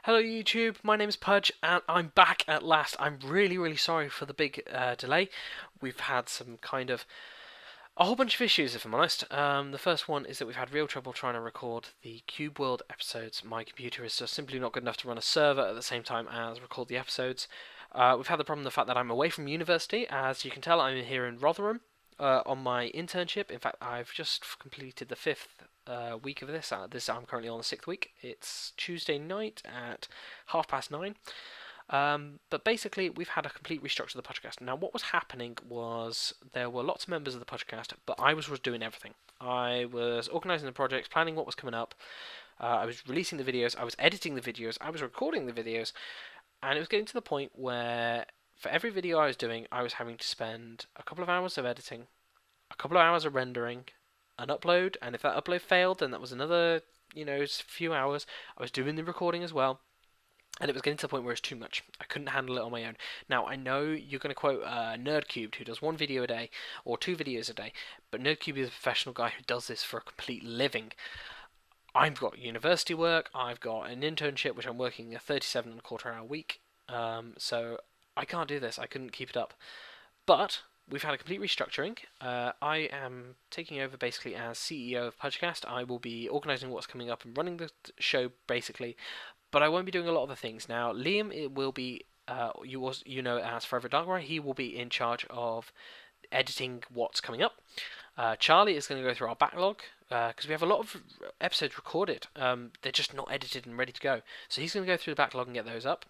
Hello YouTube, my name is Pudge and I'm back at last. I'm really sorry for the big delay. We've had some kind of a whole bunch of issues if I'm honest. The first one is that we've had real trouble trying to record the Cube World episodes. My computer is just simply not good enough to run a server at the same time as record the episodes. We've had the problem the fact that I'm away from university. As you can tell, I'm here in Rotherham on my internship. In fact, I've just completed the fifth week of this. I'm currently on the sixth week. It's Tuesday night at 9:30. But basically, we've had a complete restructure of the podcast. Now, what was happening was there were lots of members of the podcast, but I was doing everything. I was organising the projects, planning what was coming up. I was releasing the videos. I was editing the videos. I was recording the videos, and it was getting to the point where for every video I was doing, I was having to spend a couple of hours of editing, a couple of hours of rendering, an upload, and if that upload failed, then that was another, few hours. I was doing the recording as well, and it was getting to the point where it's too much. I couldn't handle it on my own. Now, I know you're going to quote Nerdcubed, who does one video a day, or two videos a day, but Nerdcubed is a professional guy who does this for a complete living. I've got university work, I've got an internship, which I'm working a 37 and a quarter hour week, so I can't do this. I couldn't keep it up. But we've had a complete restructuring. I am taking over basically as CEO of Pudgecast. I will be organising what's coming up and running the show basically, but I won't be doing a lot of the things. Now, Liam it will be, you know as Forever Darkrai, he will be in charge of editing what's coming up. Charlie is going to go through our backlog because we have a lot of episodes recorded. They're just not edited and ready to go. So he's going to go through the backlog and get those up.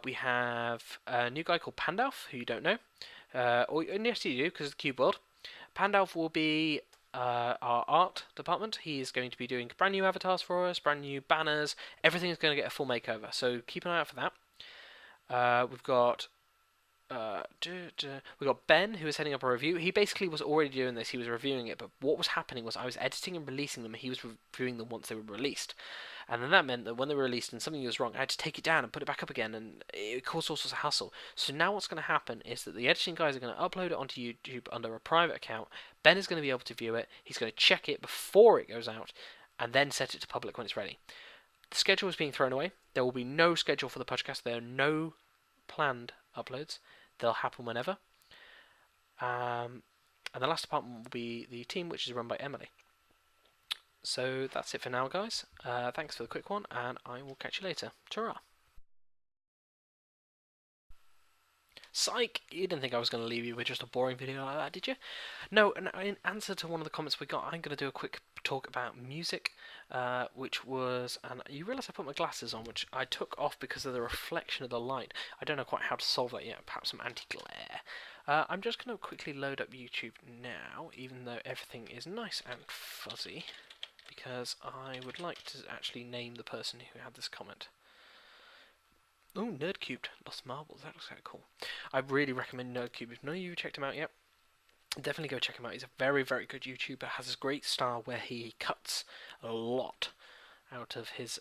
We have a new guy called Pandalf, who you don't know. Or yes, you do, because it's the Cube World. Pandalf will be our art department. He is going to be doing brand new avatars for us, brand new banners. Everything is going to get a full makeover, so keep an eye out for that. We've got Ben, who is heading up a review. He basically was already doing this. He was reviewing it, but what was happening was I was editing and releasing them, and he was reviewing them once they were released. And then that meant that when they were released and something was wrong, I had to take it down and put it back up again, and it caused all sorts of hassle. So now what's going to happen is that the editing guys are going to upload it onto YouTube under a private account. Ben is going to be able to view it. He's going to check it before it goes out, and then set it to public when it's ready. The schedule is being thrown away. There will be no schedule for the podcast. There are no planned uploads. They'll happen whenever. And the last department will be the team, which is run by Emily. So that's it for now, guys. Thanks for the quick one, and I will catch you later. Ta-ra! Psych! You didn't think I was going to leave you with just a boring video like that, did you? No, in answer to one of the comments we got, I'm going to do a quick talk about music, which was, and you realise I put my glasses on, which I took off because of the reflection of the light. I don't know quite how to solve that yet, perhaps some anti-glare. I'm just going to quickly load up YouTube now, even though everything is nice and fuzzy, because I would like to actually name the person who had this comment. Oh, Nerdcubed, Lost Marbles, that looks kind of cool. I really recommend Nerdcubed. If none of you have checked him out yet, definitely go check him out. He's a very good YouTuber, has this great style where he cuts a lot out of his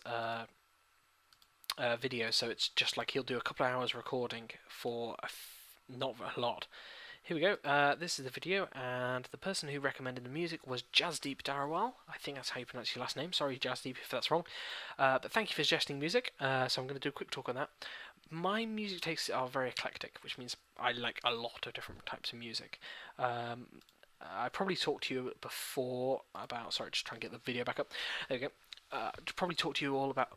videos, so it's just like he'll do a couple of hours recording for not a lot. Here we go, this is the video, and the person who recommended the music was Jazdeep Darawal. I think that's how you pronounce your last name. Sorry, Jazdeep, if that's wrong. But thank you for suggesting music, so I'm going to do a quick talk on that. My music tastes are very eclectic, which means I like a lot of different types of music. I probably talked to you before about... Sorry, just trying to get the video back up. There we go. Probably talked to you all about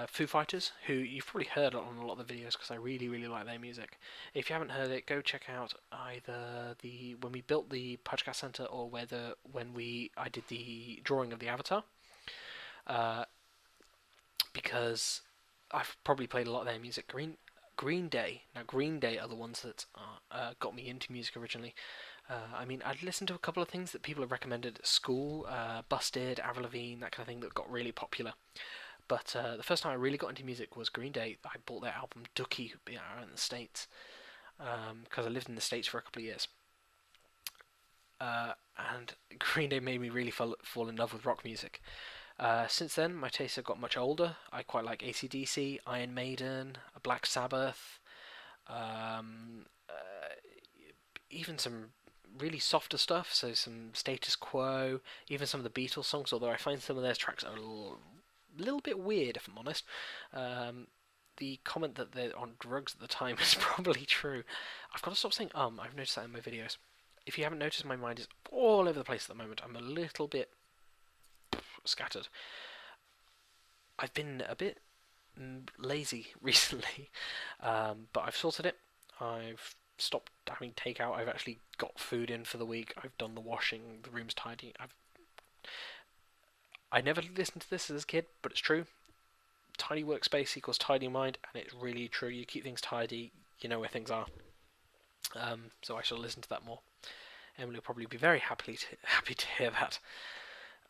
Foo Fighters, who you've probably heard on a lot of the videos because I really like their music. If you haven't heard it, go check out either when we built the Pudgecast Center or when I did the drawing of the avatar, because I've probably played a lot of their music. Green Day. Now, Green Day are the ones that got me into music originally. I mean, I'd listened to a couple of things that people have recommended at school, Busted, Avril Lavigne, that kind of thing that got really popular. But the first time I really got into music was Green Day. I bought their album Dookie in the States, because I lived in the States for a couple of years. And Green Day made me really fall in love with rock music. Since then, my tastes have got much older. I quite like AC/DC, Iron Maiden, Black Sabbath, even some really softer stuff, so some Status Quo, even some of the Beatles songs, although I find some of their tracks are a little bit weird, if I'm honest. The comment that they're on drugs at the time is probably true. I've got to stop saying I've noticed that in my videos. If you haven't noticed, my mind is all over the place at the moment. I'm a little bit scattered. I've been a bit lazy recently, but I've sorted it. I've stopped having takeout. I've actually got food in for the week. I've done the washing. The room's tidy. I never listened to this as a kid, but it's true. Tidy workspace equals tidy mind, and it's really true. You keep things tidy, you know where things are. So I shall listen to that more. Emily will probably be very happy to hear that.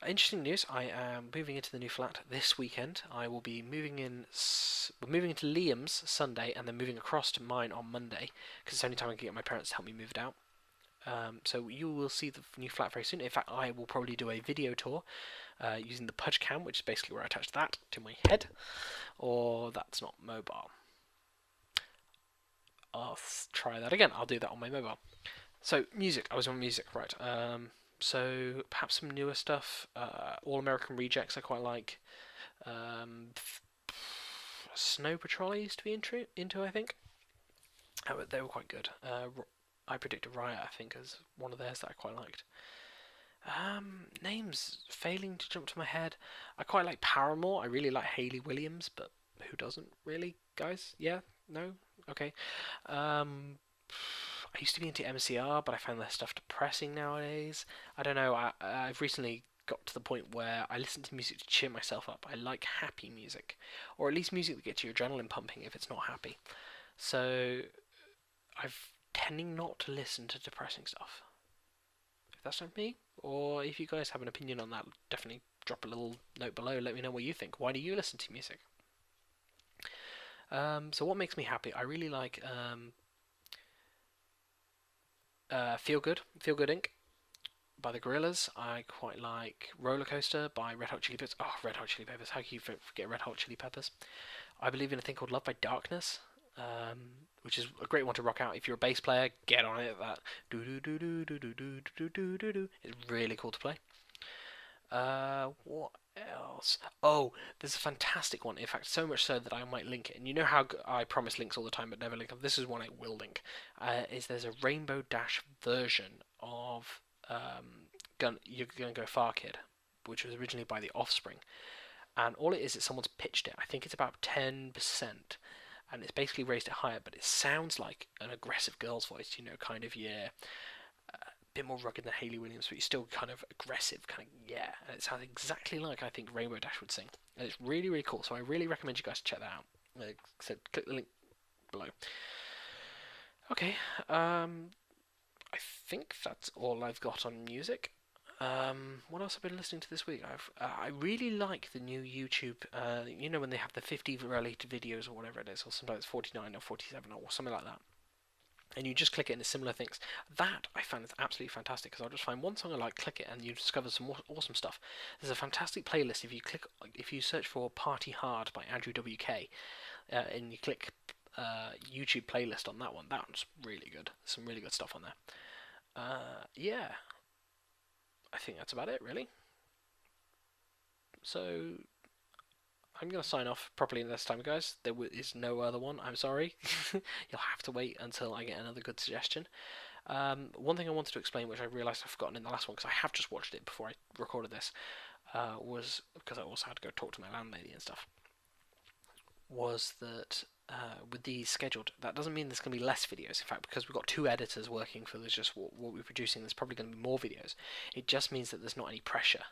Interesting news, I am moving into the new flat this weekend. I will be moving into Liam's Sunday and then moving across to mine on Monday, because it's the only time I can get my parents to help me move it out. So you will see the new flat very soon. In fact, I will probably do a video tour using the Pudgecam, which is basically where I attach that to my head. Or that's not mobile. I'll try that again. I'll do that on my mobile. So music. I was on music, right? So perhaps some newer stuff. All American Rejects I quite like. Snow Patrol I used to be into I think. They were quite good. I Predict a Riot I think is one of theirs that I quite liked. Names failing to jump to my head. I quite like Paramore. I really like Hayley Williams, but who doesn't really, guys? Yeah? No? Okay. I used to be into MCR, but I find their stuff depressing nowadays. I don't know. I've recently got to the point where I listen to music to cheer myself up. I like happy music, or at least music that gets your adrenaline pumping if it's not happy. So I've tending not to listen to depressing stuff. If that's not me, or if you guys have an opinion on that, definitely drop a little note below. Let me know what you think. Why do you listen to music? So what makes me happy? I really like Feel Good Inc. by the Gorillaz. I quite like Roller Coaster by Red Hot Chili Peppers. Oh, Red Hot Chili Peppers. How can you forget Red Hot Chili Peppers? I believe in a thing called Love by Darkness, which is a great one to rock out. If you're a bass player, get on it. That do do do do do do do do do do do. It's really cool to play. What else? Oh, there's a fantastic one. In fact, so much so that I might link it. And you know how I promise links all the time, but never link them. This is one I will link. There's a Rainbow Dash version of You're Gonna Go Far Kid, which was originally by The Offspring. And all it is someone's pitched it. I think it's about 10%. And it's basically raised it higher, but it sounds like an aggressive girl's voice, you know, kind of, yeah, bit more rugged than Hayley Williams, but you're still kind of aggressive, kind of, yeah. And it sounds exactly like I think Rainbow Dash would sing. And it's really, really cool, so I really recommend you guys check that out. So click the link below. Okay, I think that's all I've got on music. What else have I been listening to this week? I really like the new YouTube. You know when they have the 50 related videos or whatever it is, or sometimes 49 or 47 or something like that. And you just click it into similar things. That I found is absolutely fantastic because I'll just find one song I like, click it, and you discover some awesome stuff. There's a fantastic playlist if you search for "Party Hard" by Andrew WK, and you click YouTube playlist on that one. That one's really good. There's some really good stuff on there. Yeah, I think that's about it really. So I'm going to sign off properly this time, guys. There is no other one. I'm sorry. You'll have to wait until I get another good suggestion. One thing I wanted to explain, which I realised I've forgotten in the last one, because I have just watched it before I recorded this, was because I also had to go talk to my landlady and stuff, was that with these scheduled, that doesn't mean there's going to be less videos. In fact, because we've got 2 editors working for just what we're producing, there's probably going to be more videos. It just means that there's not any pressure.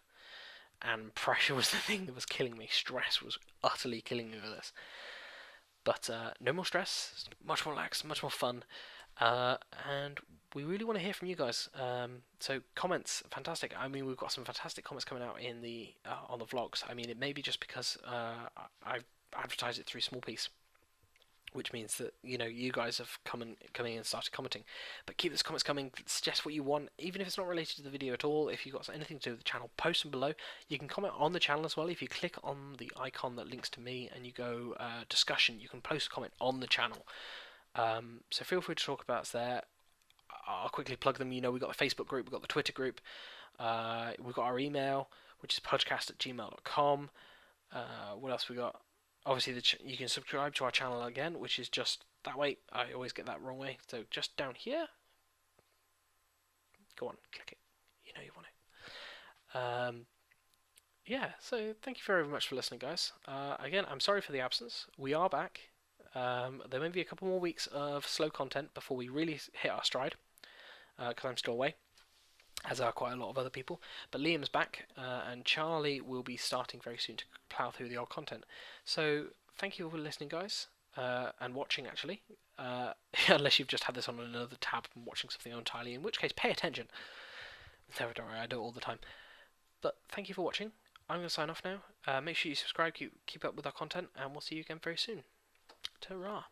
And pressure was the thing that was killing me. Stress was utterly killing me with this. But no more stress, much more relaxed, much more fun. And we really want to hear from you guys. So comments, fantastic. I mean, we've got some fantastic comments coming out in the on the vlogs. I mean, it may be just because I've advertised it through Small Piece, which means that, you know, you guys have coming and started commenting. But keep those comments coming. Suggest what you want, even if it's not related to the video at all. If you've got anything to do with the channel, post them below. You can comment on the channel as well. If you click on the icon that links to me and you go discussion, you can post a comment on the channel. So feel free to talk about us there. I'll quickly plug them. You know, we've got the Facebook group, we've got the Twitter group, we've got our email, which is pudgecast@gmail.com. What else we got? Obviously, you can subscribe to our channel again, which is just that way. I always get that wrong way. So just down here. Go on, click it. You know you want it. Yeah, so thank you very much for listening, guys. Again, I'm sorry for the absence. We are back. There may be a couple more weeks of slow content before we really hit our stride, because I'm still away, as are quite a lot of other people. But Liam's back, and Charlie will be starting very soon to plough through the old content. So thank you for listening, guys, and watching, actually. Unless you've just had this on another tab and watching something entirely, in which case pay attention. No, don't worry, I do it all the time. But thank you for watching. I'm going to sign off now. Make sure you subscribe, keep up with our content, and we'll see you again very soon. Ta-ra.